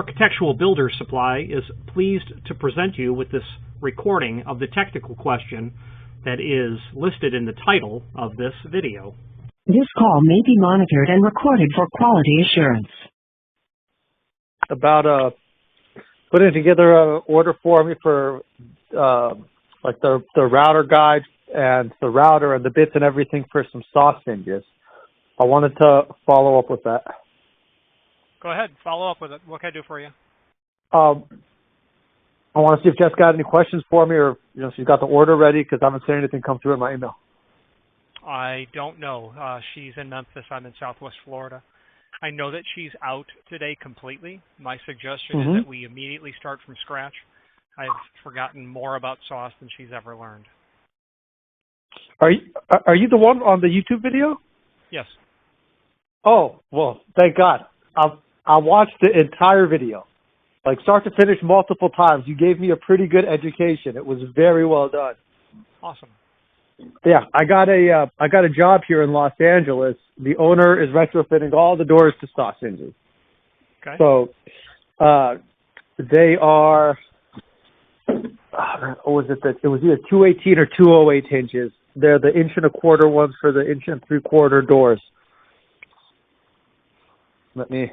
Architectural Builder Supply is pleased to present you with this recording of the technical question that is listed in the title of this video. This call may be monitored and recorded for quality assurance. About putting together an order for me for like the router guide and the router and the bits and everything for some Soss hinges. I wanted to follow up with that. Go ahead, follow up with it. What can I do for you? I want to see if Jess got any questions for me, or she's got the order ready, because I haven't seen anything come through in my email. I don't know. She's in Memphis. I'm in Southwest Florida. I know that she's out today completely. My suggestion is that we immediately start from scratch. I've forgotten more about Soss than she's ever learned. Are you the one on the YouTube video? Yes. Oh, well, thank God. I watched the entire video, like start to finish multiple times. You gave me a pretty good education. It was very well done. Awesome. Yeah, I got a job here in Los Angeles. The owner is retrofitting all the doors to Soss hinges. Okay. So they are, what was it? It was either 218 or 208 hinges. They're the 1.25 inch ones for the 1.75 inch doors. Let me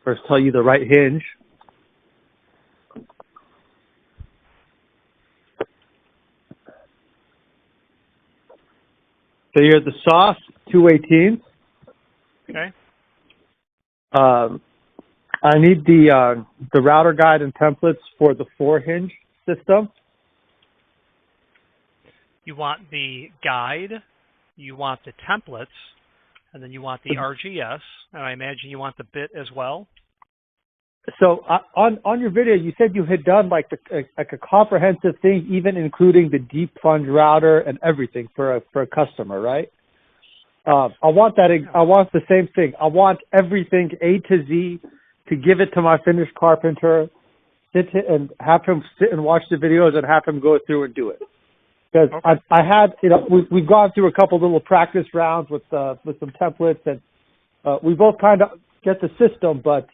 first tell you the right hinge. So you're the Soss 218. Okay. I need the router guide and templates for the 4-hinge system. You want the guide, you want the templates, and then you want the RGS, and I imagine you want the bit as well. So on your video, you said you had done like a comprehensive thing, even including the deep plunge router and everything for a customer, right? I want that. I want the same thing. I want everything A to Z to give it to my finished carpenter, and have him sit and watch the videos and have him go through and do it. Because I had, we've gone through a couple little practice rounds with some templates, and we both kind of get the system, but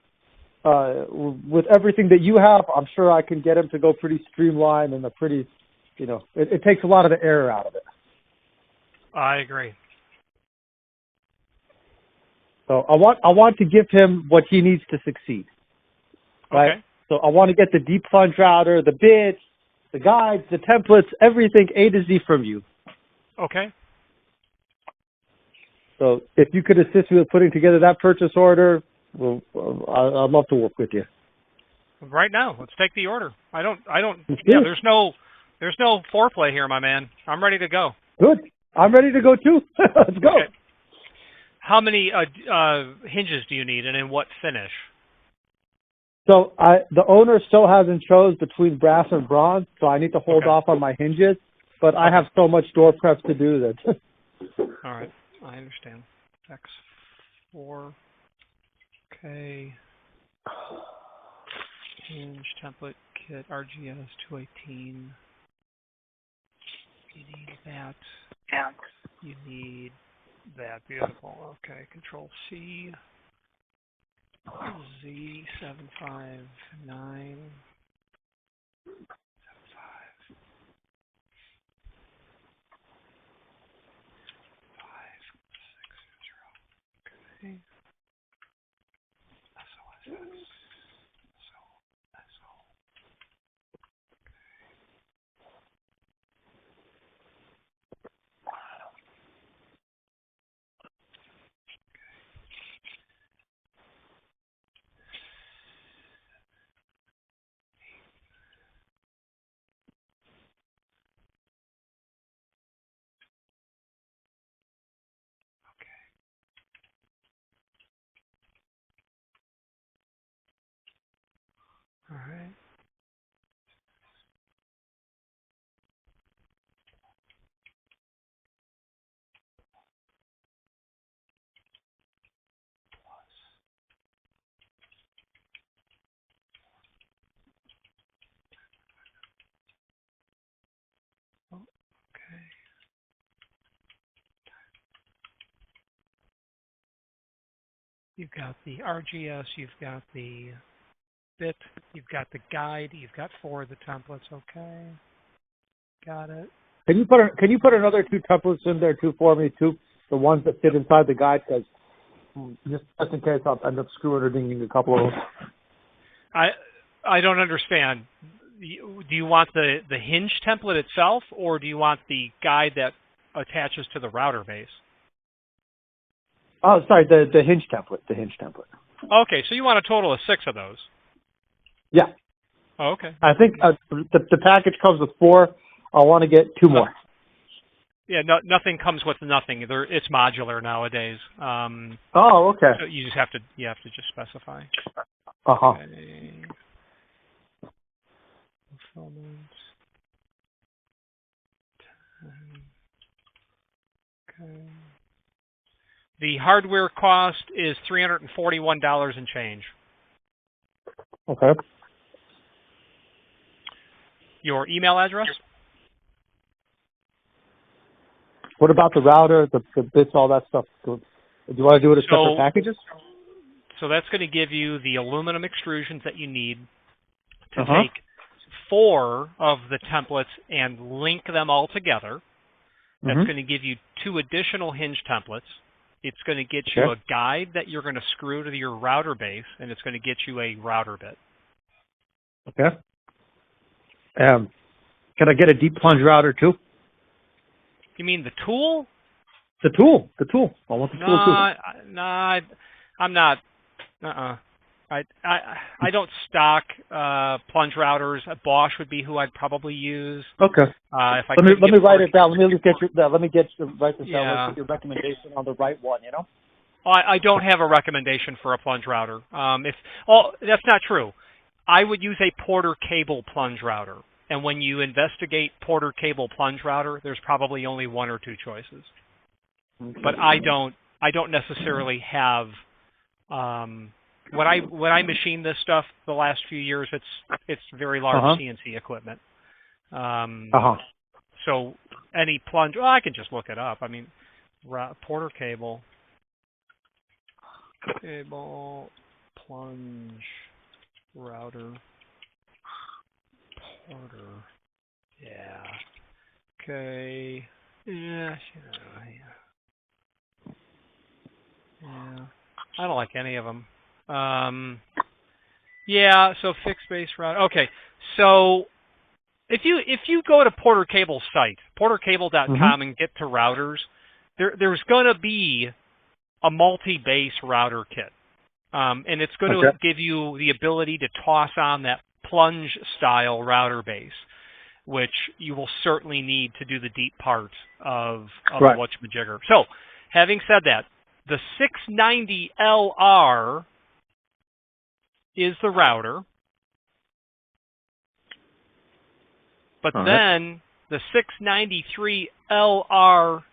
with everything that you have, I'm sure I can get him to go pretty streamlined and a pretty, it takes a lot of the error out of it. I agree. So I want to give him what he needs to succeed. Right? Okay. So I want to get the deep plunge router, the bits, the guides, the templates, everything A to Z from you. Okay. So if you could assist me with putting together that purchase order, well, I'd love to work with you. Right now, let's take the order. Let's Yeah, do there's no foreplay here, my man. I'm ready to go. Good. I'm ready to go too. Let's go. Okay. How many hinges do you need, and in what finish? So the owner still hasn't chose between brass and bronze, so I need to hold off on my hinges. But I have so much door prep to do that. All right, I understand. X4. Okay. Hinge template kit RGS 218. You need that. You need that. Beautiful. Okay. Control C. Z759. 560. Okay. SOSS. All right. Okay. You've got the RGS, you've got the bit, you've got the guide, you've got 4 of the templates. Okay, got it. Can you put another 2 templates in there too for me too? The ones that fit inside the guide, because just in case I'll end up screwing or dinging a couple of them. I don't understand. Do you want the Hinge template itself, or do you want the guide that attaches to the router base? Oh, sorry, the Hinge template. The Hinge template. Okay, so you want a total of 6 of those. Yeah. Oh, okay. I think the package comes with 4. I want to get 2 more. Yeah, nothing comes with nothing. It's modular nowadays. Oh, okay. So you have to just specify. Okay. Fulfillment. Okay. The hardware cost is $341 and change. Okay. Your email address? What about the router, the bits, all that stuff? Do you want to do it as separate packages? So that's going to give you the aluminum extrusions that you need to take 4 of the templates and link them all together. That's going to give you 2 additional Hinge templates. It's going to get you a guide that you're going to screw to your router base, and it's going to get you a router bit. Okay. Can I get a deep plunge router too? You mean the tool? The tool. I want the tool too. No, I'm not. I don't stock plunge routers. Bosch would be who I'd probably use. Okay. Let me write it down. Let me get write this down. Let's get your recommendation on the right one. You know. I don't have a recommendation for a plunge router. That's not true. I would use a Porter cable plunge router. And when you investigate Porter cable plunge router, there's probably only 1 or 2 choices. But I don't necessarily have. When I machine this stuff the last few years, it's very large CNC equipment. So any plunge, I can just look it up. I mean, Porter cable plunge router. Porter. Yeah. Okay. Yeah. I don't like any of them. Yeah. So fixed base router. Okay. So if you go to Porter Cable's site, portercable.com, and get to routers, there's going to be a multi-base router kit, and it's going to give you the ability to toss on that plunge style router base, which you will certainly need to do the deep part of the whatchamajigger. So, having said that, the 690LR is the router, but then the 693LR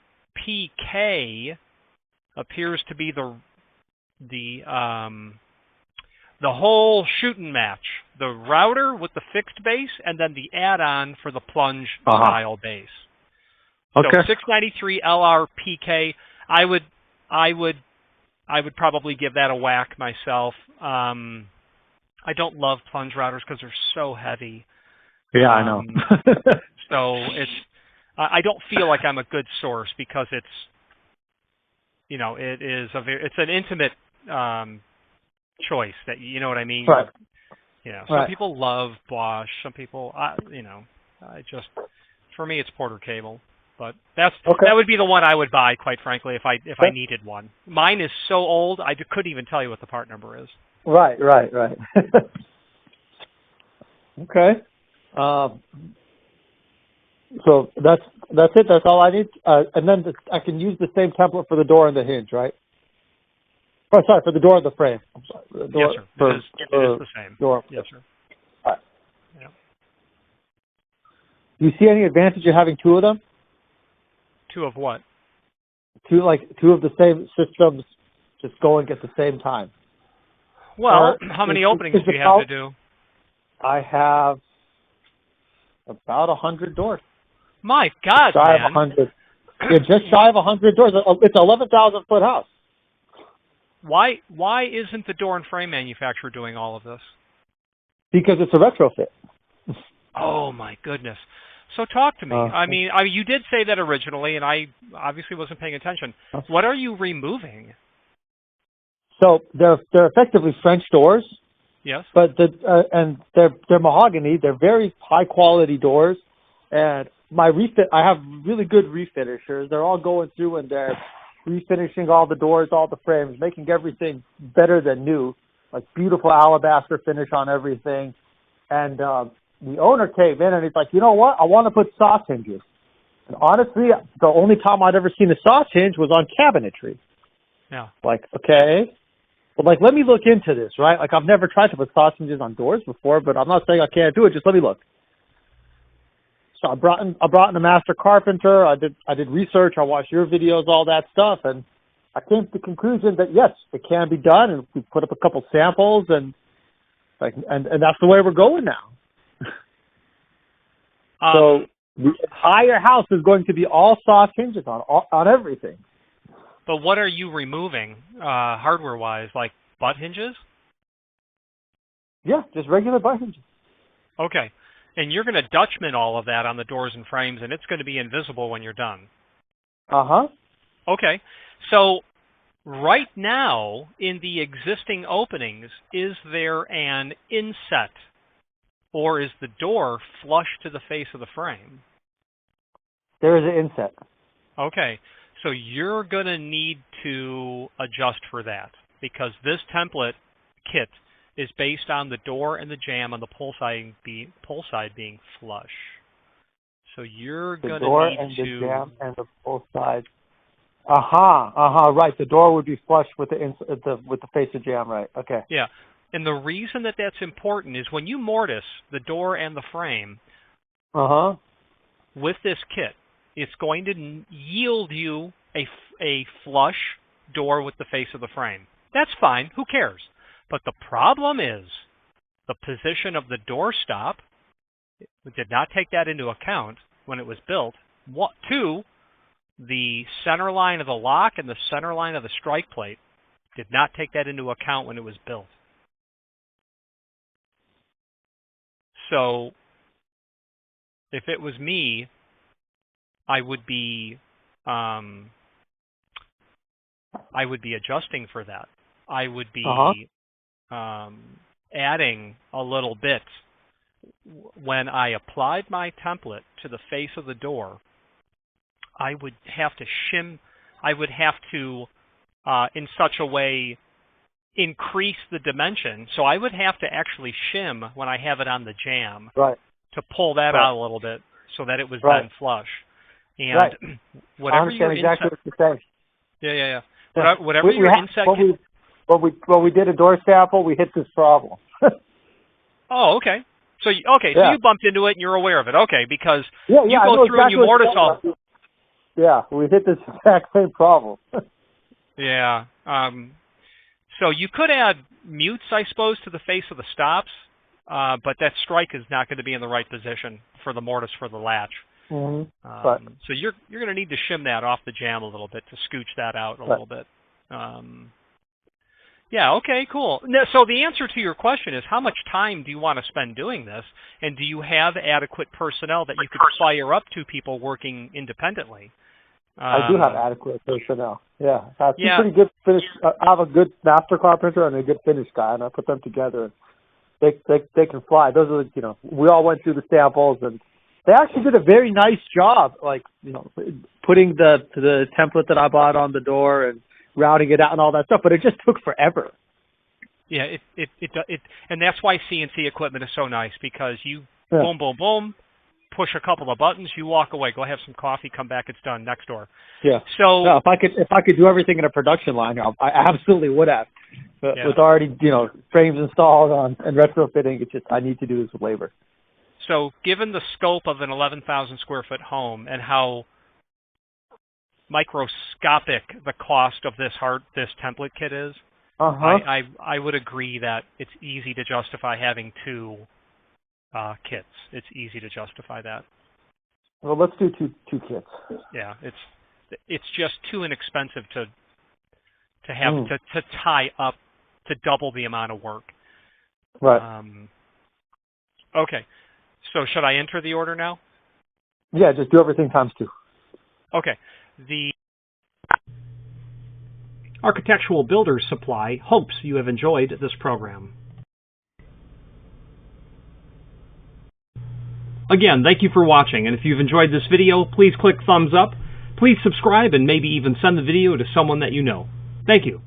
PK appears to be the whole shooting match. The router with the fixed base, and then the add-on for the plunge style base. So 693 LR PK, I would probably give that a whack myself. I don't love plunge routers because they're so heavy. Yeah, I know. So I don't feel like I'm a good source because it's an intimate choice that, you know what I mean? Right. Some people love Bosch. Some people, for me, it's Porter cable. But that would be the one I would buy, quite frankly, if I needed one. Mine is so old, I couldn't even tell you what the part number is. Right. Okay. So that's it. That's all I need. And then I can use the same template for the door and the hinge, right? Oh, sorry, for the door and the frame. I'm sorry. The door, yes, sir. It is the same. Door. Yes, sir. All right. Yeah. Do you see any advantage of having 2 of them? 2 of what? 2 of the same systems just going at the same time. Well, how many openings do you have to do? I have about 100 doors. My God, shy of 100. Yeah, just shy of 100 doors. It's an 11,000-foot house. why isn't the door and frame manufacturer doing all of this? Because it's a retrofit. Oh my goodness. So talk to me. I mean, you did say that originally, and I obviously wasn't paying attention. What are you removing? So they're effectively French doors. Yes. But and they're mahogany. They're very high quality doors. And I have really good refinishers. They're all going through and they're refinishing all the doors, all the frames, making everything better than new. Like beautiful alabaster finish on everything. And the owner came in and he's like, you know what? I want to put Soss hinges. And honestly, the only time I'd ever seen a Soss hinge was on cabinetry. Yeah. Like, okay. But like, let me look into this, right? Like, I've never tried to put Soss hinges on doors before, but I'm not saying I can't do it. Just let me look. So I brought in a master carpenter. I did research. I watched your videos, all that stuff, and I came to the conclusion that yes, it can be done. And we put up a couple samples, and that's the way we're going now. So the entire house is going to be all Soss hinges on everything. But what are you removing, hardware-wise, like butt hinges? Yeah, just regular butt hinges. Okay. And you're going to Dutchman all of that on the doors and frames, and it's going to be invisible when you're done. Uh-huh. Okay. So right now, in the existing openings, is there an inset, or is the door flush to the face of the frame? There is an inset. Okay. So you're going to need to adjust for that, because this template kit is based on the door and the jamb on the pull side being flush. So you're going to need to... The door and the jamb and the pull side. Right. The door would be flush with the face of jamb, right? Okay. Yeah. And the reason that that's important is when you mortise the door and the frame with this kit, it's going to yield you a flush door with the face of the frame. That's fine. Who cares? But the problem is the position of the door stop. We did not take that into account when it was built. Two, the center line of the lock and the center line of the strike plate did not take that into account when it was built. So if it was me, I would be adjusting for that. I would be adding a little bit. When I applied my template to the face of the door, I would have to shim. I would have to, in such a way, increase the dimension. So I would have to actually shim when I have it on the jamb to pull that out a little bit so that it was then flush. And whatever your exactly what you're saying. Yeah. Whatever your inset. When we did a door sample, we hit this problem. Oh, okay. So you bumped into it and you're aware of it. Okay, because you go through and you mortise all. Yeah, we hit this exact same problem. Yeah. So you could add mutes, I suppose, to the face of the stops, but that strike is not going to be in the right position for the mortise for the latch. Mm-hmm. So you're going to need to shim that off the jamb a little bit to scooch that out a little bit. Yeah, okay, cool. So the answer to your question is, how much time do you want to spend doing this, and do you have adequate personnel that you could fire up to people working independently? I do have adequate personnel. Yeah, I have pretty good finish. I have a good master carpenter and a good finish guy, and I put them together. They can fly. Those are we all went through the samples, and they actually did a very nice job, putting the template that I bought on the door and routing it out and all that stuff, but it just took forever. Yeah, it and that's why CNC equipment is so nice, because you boom, boom, boom, push a couple of buttons, you walk away, go have some coffee, come back, it's done, next door. Yeah. So if I could do everything in a production line, I absolutely would have. But with already frames installed on and retrofitting, it's just I need to do this with labor. So given the scope of an 11,000 square foot home and how microscopic the cost of this template kit is, I would agree that it's easy to justify having two kits. It's easy to justify that. Well, let's do two kits. Yeah, it's just too inexpensive to to have to tie up to double the amount of work. Right. Okay. So should I enter the order now? Yeah, just do everything times 2. Okay. The Architectural Builders Supply hopes you have enjoyed this program. Again, thank you for watching, and if you've enjoyed this video, please click thumbs up, please subscribe, and maybe even send the video to someone that you know. Thank you.